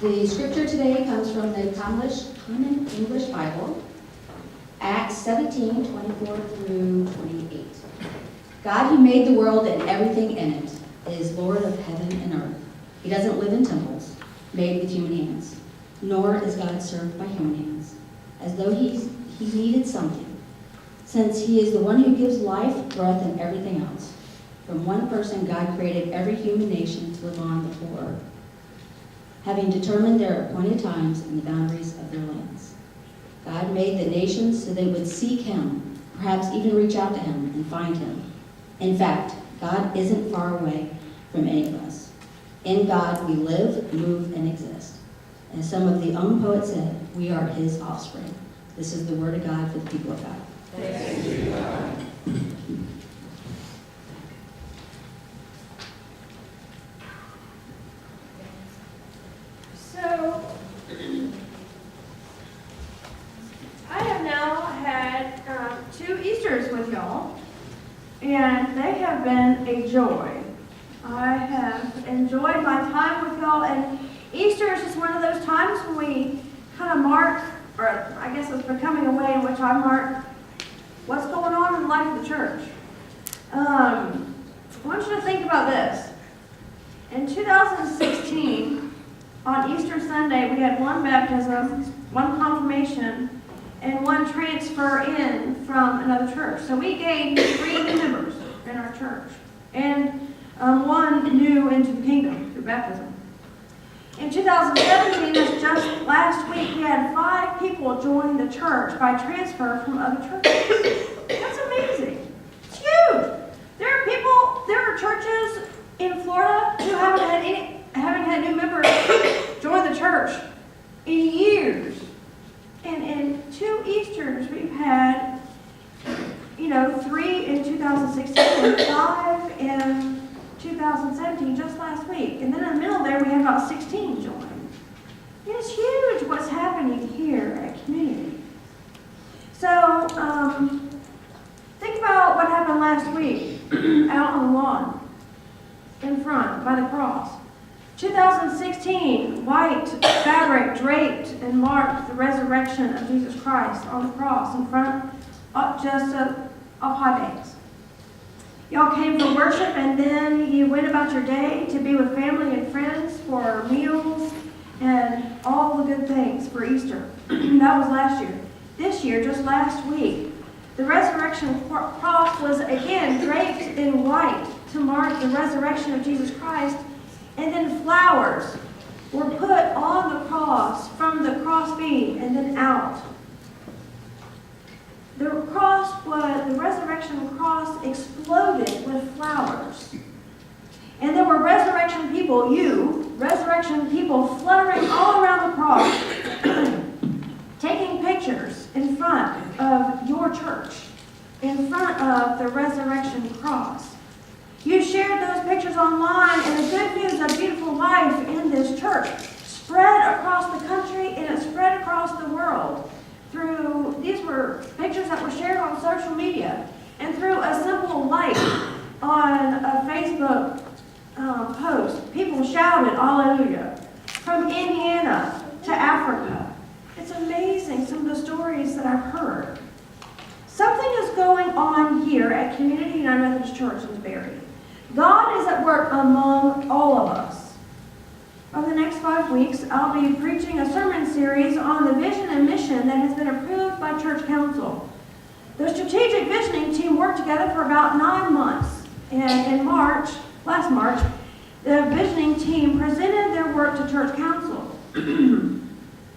The scripture today comes from the Common English Bible, Acts 17, 24 through 28. God, who made the world and everything in it, is Lord of heaven and earth. He doesn't live in temples made with human hands, nor is God served by human hands, as though he needed something, since he is the one who gives life, breath, and everything else. From one person, God created every human nation to live on the whole earth, having determined their appointed times and the boundaries of their lands. God made the nations so they would seek him, perhaps even reach out to him and find him. In fact, God isn't far away from any of us. In God we live, move, and exist. As some of the own poets said, we are his offspring. This is the word of God for the people of God. Thanks be to God. So, I have now had 2 Easters with y'all, and they have been a joy. I have enjoyed my time with y'all, and Easter is just one of those times when we kind of mark, or I guess it's becoming a way in which I mark what's going on in the life of the church. I want you to think about this. In 2016, on Easter Sunday, we had 1 baptism, 1 confirmation, and 1 transfer in from another church. So we gained 3 new members in our church, and 1 new into the kingdom through baptism. In 2017, that's just last week, we had 5 people join the church by transfer from other churches. That's amazing. It's huge. There are churches in Florida who haven't had new members join the church in years. And in 2 Easters, we've had, 3 in 2016 and 5 in 2017, just last week. And then in the middle there, we had about 16 join. It is huge what's happening here at Community. So, think about what happened last week out on the lawn in front by the cross. 2016, white fabric draped and marked the resurrection of Jesus Christ on the cross in front of High Banks. Y'all came for worship, and then you went about your day to be with family and friends for meals and all the good things for Easter. That was last year. This year, just last week, the resurrection cross was again draped in white to mark the resurrection of Jesus Christ, and then flowers were put on the cross from the cross beam and then out. The resurrection cross exploded with flowers. And there were resurrection people fluttering all around the cross, taking pictures in front of your church, in front of the resurrection cross. You shared those pictures online, and the good news of beautiful life in this church spread across the country, and it spread across the world. These were pictures that were shared on social media, and through a simple like on a Facebook post, people shouted hallelujah. From Indiana to Africa. It's amazing some of the stories that I've heard. Something is going on here at Community United Methodist Church in Berry. God is at work among all of us. Over the next 5 weeks, I'll be preaching a sermon series on the vision and mission that has been approved by Church Council. The strategic visioning team worked together for about 9 months. And in last March, the visioning team presented their work to Church Council.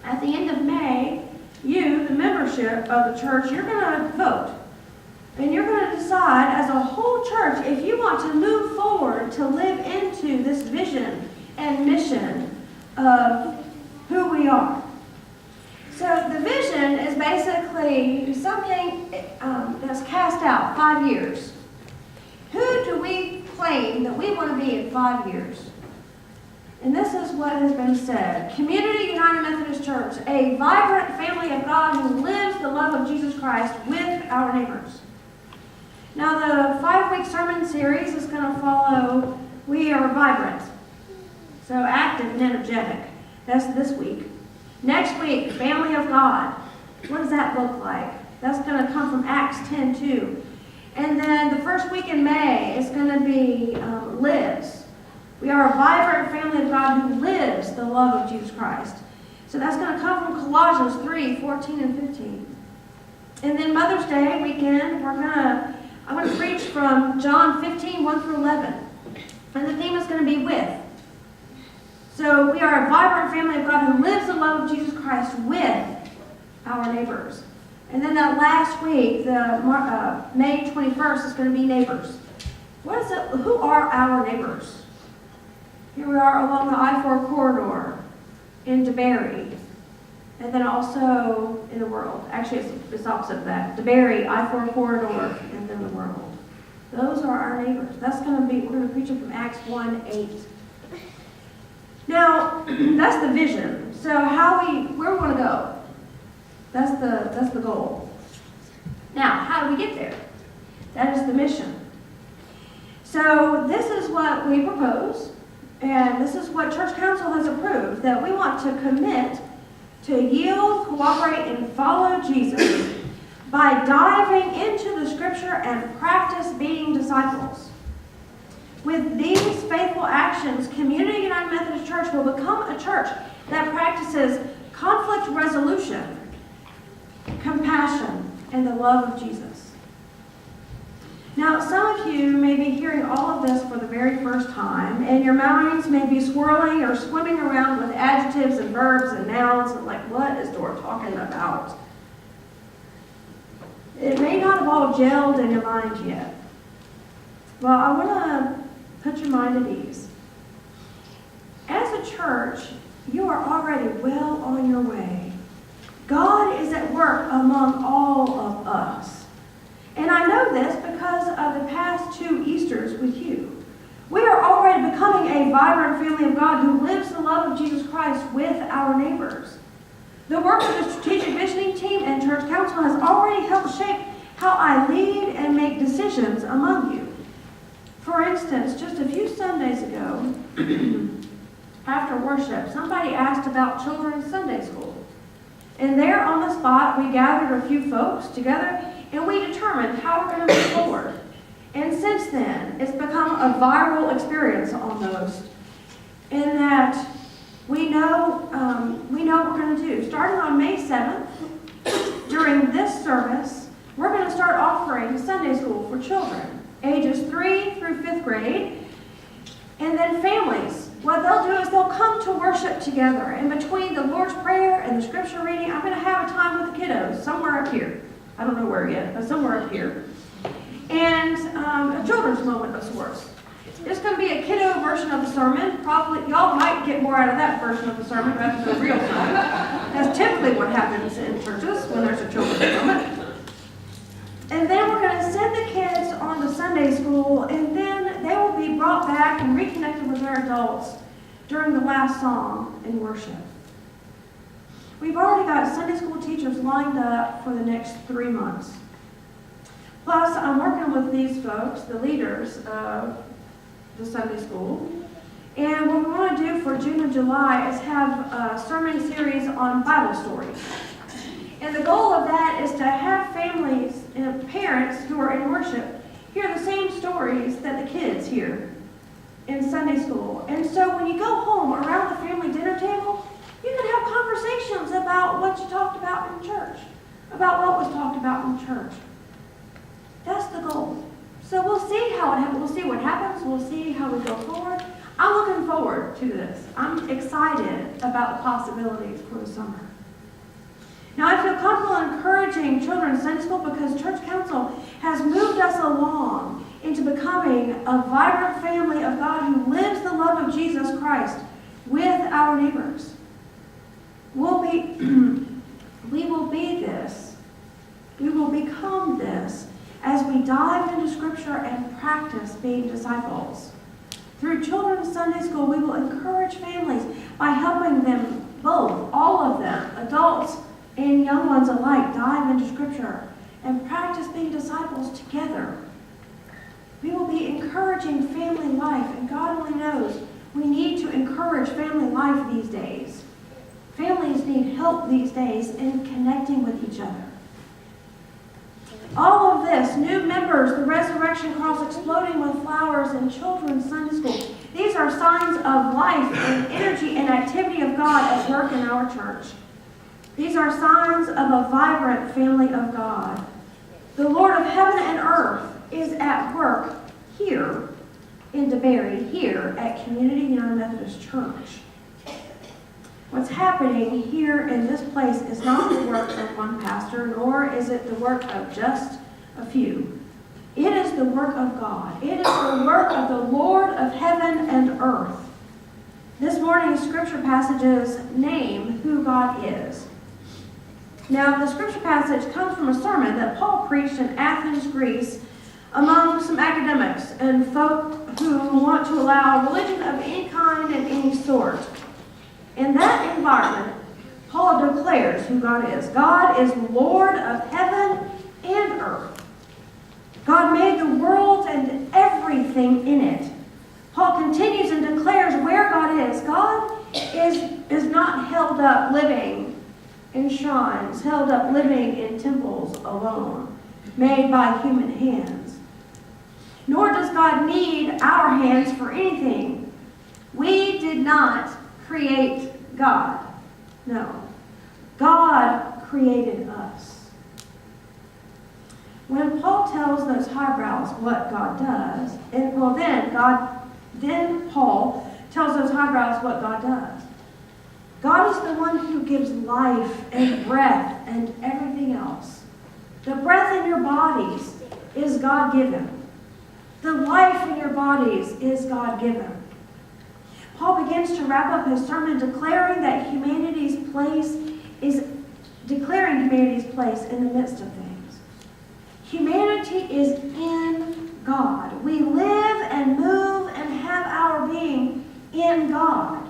At the end of May, you, the membership of the church, you're going to vote. And you're going to decide as a whole church if you want to move forward to live into this vision and mission of who we are. So the vision is basically something that's cast out 5 years. Who do we claim that we want to be in 5 years? And this is what has been said. Community United Methodist Church, a vibrant family of God who lives the love of Jesus Christ with our neighbors. Now the 5-week sermon series is going to follow We Are Vibrant. So active and energetic. That's this week. Next week, family of God. What does that look like? That's going to come from Acts 10:2. And then the first week in May is going to be lives. We are a vibrant family of God who lives the love of Jesus Christ. So that's going to come from Colossians 3:14 and 15. And then Mother's Day weekend, I'm going to preach from John 15:1 through 11. And the theme is going to be with. So we are a vibrant family of God who lives the love of Jesus Christ with our neighbors. And then that last week, May 21st, is going to be neighbors. What is it? Who are our neighbors? Here we are along the I-4 corridor in DeBerry, and then also in the world. Actually, it's opposite of that. DeBerry, I-4 corridor, and then the world. Those are our neighbors. We're going to preach it from Acts 1:8. Now, that's the vision. So where we want to go? That's the goal. Now, how do we get there? That is the mission. So this is what we propose, and this is what Church Council has approved, that we want to commit to yield, cooperate, and follow Jesus by diving into the Scripture and practice being disciples. With these faithful actions, Community United Methodist Church will become a church that practices conflict resolution, compassion, and the love of Jesus. Now, some of you may be hearing all of this for the very first time, and your minds may be swirling or swimming around with adjectives and verbs and nouns, and like, what is Dora talking about? It may not have all gelled in your mind yet. Well, I want to put your mind at ease. As a church, you are already well on your way. God is at work among all of us. And I know this because of the past 2 Easters with you. We are already becoming a vibrant family of God who lives the love of Jesus Christ with our neighbors. The work of the Strategic Visioning Team and Church Council has already helped shape how I lead and make decisions among you. For instance, just a few Sundays ago, after worship, somebody asked about children's Sunday school. And there on the spot, we gathered a few folks together and we determined how we're going to move forward. And since then, it's become a viral experience almost, in that we know what we're going to do. Starting on May 7th, during this service, we're going to start offering Sunday school for children, ages 3 through 5th grade, and then families. What they'll do is they'll come to worship together. And between the Lord's Prayer and the scripture reading, I'm going to have a time with the kiddos somewhere up here. I don't know where yet, but somewhere up here. And a children's moment of sorts. It's going to be a kiddo version of the sermon. Probably, y'all might get more out of that version of the sermon rather than the real sermon. That's typically what happens in churches when there's a children's moment. And then we're going to send the kids on to Sunday school, and then they will be brought back and reconnected with their adults during the last song in worship. We've already got Sunday school teachers lined up for the next 3 months. Plus, I'm working with these folks, the leaders of the Sunday school. And what we want to do for June and July is have a sermon series on Bible stories. And the goal of that is to have families and parents who are in worship hear the same stories that the kids hear in Sunday school. And so when you go home around the family dinner table, you can have conversations about what you talked about in church, about what was talked about in church. That's the goal. So we'll see how it happens. We'll see what happens. We'll see how we go forward. I'm looking forward to this. I'm excited about the possibilities for the summer. Now, I feel comfortable encouraging children in Sunday school because Church Council has moved us along into becoming a vibrant family of God who lives the love of Jesus Christ with our neighbors. We will be this. We will become this as we dive into Scripture and practice being disciples. Through Children's Sunday School, we will encourage families by helping them both, all of them, adults and young ones alike, dive into Scripture and practice being disciples together. We will be encouraging family life, and God only knows we need to encourage family life these days. need help these days in connecting with each other. All of this, new members, the Resurrection Cross exploding with flowers, and children's Sunday school, these are signs of life and energy and activity of God at work in our church. These are signs of a vibrant family of God. The Lord of heaven and earth is at work here in DeBary, here at Community United Methodist Church. What's happening here in this place is not the work of one pastor, nor is it the work of just a few. It is the work of God. It is the work of the Lord of heaven and earth. This morning's scripture passages name who God is. Now, the scripture passage comes from a sermon that Paul preached in Athens, Greece, among some academics and folk who want to allow religion of any kind and any sort. In that environment, Paul declares who God is. God is Lord of heaven and earth. God made the world and everything in it. Paul continues and declares where God is. God is not held up living in shrines, held up living in temples alone, made by human hands. Nor does God need our hands for anything. We did not create God. No. God created us. When Paul tells those highbrows what God does, then Paul tells those highbrows what God does. God is the one who gives life and breath and everything else. The breath in your bodies is God-given. The life in your bodies is God-given. Paul begins to wrap up his sermon declaring humanity's place in the midst of things. Humanity is in God. We live and move and have our being in God.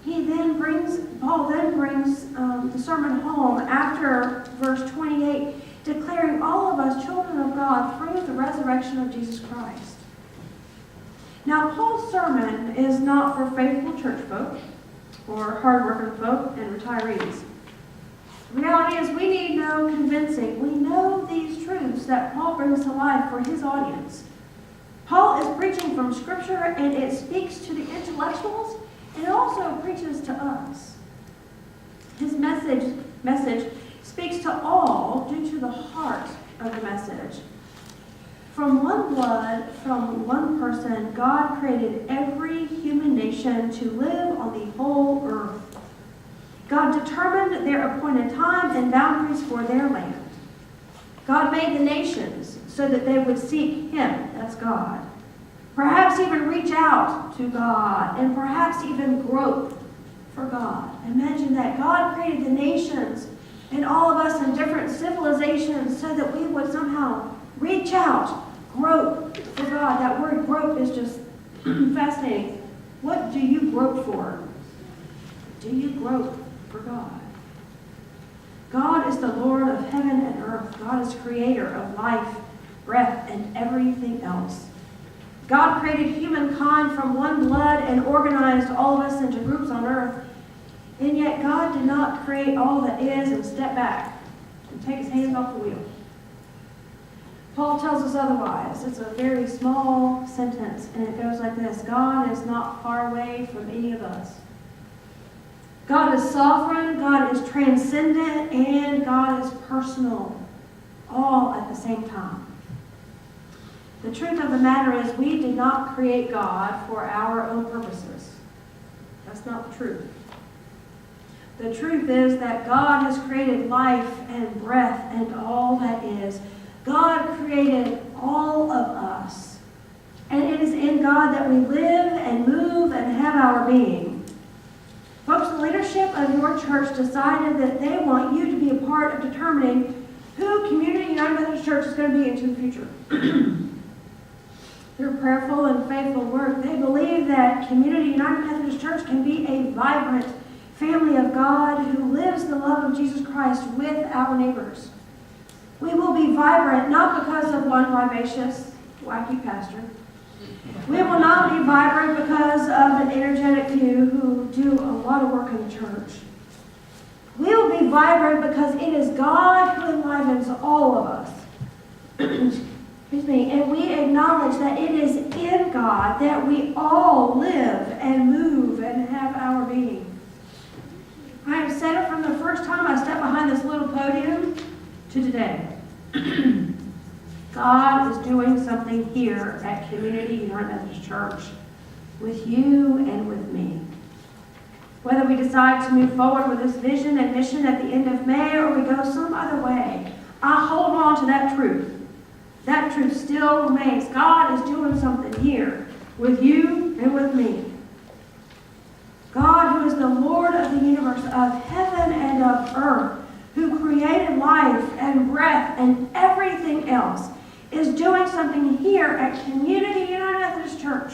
Paul then brings the sermon home after verse 28, declaring all of us children of God through the resurrection of Jesus Christ. Now, Paul's sermon is not for faithful church folk or hard-working folk and retirees. The reality is we need no convincing. We know these truths that Paul brings to life for his audience. Paul is preaching from Scripture, and it speaks to the intellectuals, and it also preaches to us. His message speaks to all due to the heart of the message. From one blood, from one person, God created every human nation to live on the whole earth. God determined their appointed time and boundaries for their land. God made the nations so that they would seek Him, that's God. Perhaps even reach out to God, and perhaps even grope for God. Imagine that. God created the nations and all of us in different civilizations so that we would somehow reach out, grope for God. That word grope is just fascinating. What do you grope for? Do you grope for God? God is the Lord of heaven and earth. God is creator of life, breath, and everything else. God created humankind from one blood and organized all of us into groups on earth. And yet God did not create all that is and step back and take his hands off the wheel. Paul tells us otherwise. It's a very small sentence, and it goes like this: God is not far away from any of us. God is sovereign, God is transcendent, and God is personal, all at the same time. The truth of the matter is we did not create God for our own purposes. That's not the truth. The truth is that God has created life and breath and all that is. God created all of us. And it is in God that we live and move and have our being. Folks, the leadership of your church decided that they want you to be a part of determining who Community United Methodist Church is going to be into the future. Through prayerful and faithful work, they believe that Community United Methodist Church can be a vibrant family of God who lives the love of Jesus Christ with our neighbors. We will be vibrant not because of one vivacious, wacky pastor. We will not be vibrant because of an energetic few who do a lot of work in the church. We will be vibrant because it is God who enlivens all of us. Excuse me. And we acknowledge that it is in God that we all live and move and have our being. I have said it from the first time I stepped behind this little podium to today. God is doing something here at Community United Methodist Church with you and with me. Whether we decide to move forward with this vision and mission at the end of May or we go some other way, I hold on to that truth. That truth still remains. God is doing something here with you and with me. God, who is the Lord of the universe, of heaven and of earth, who created life and breath and everything else, is doing something here at Community United Methodist Church.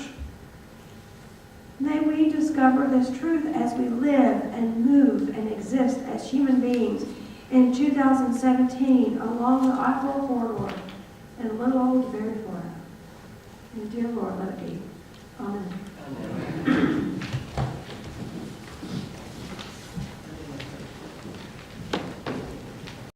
May we discover this truth as we live and move and exist as human beings in 2017 along the I-4 corridor in little old Barry, Florida. And dear Lord, let it be. Amen.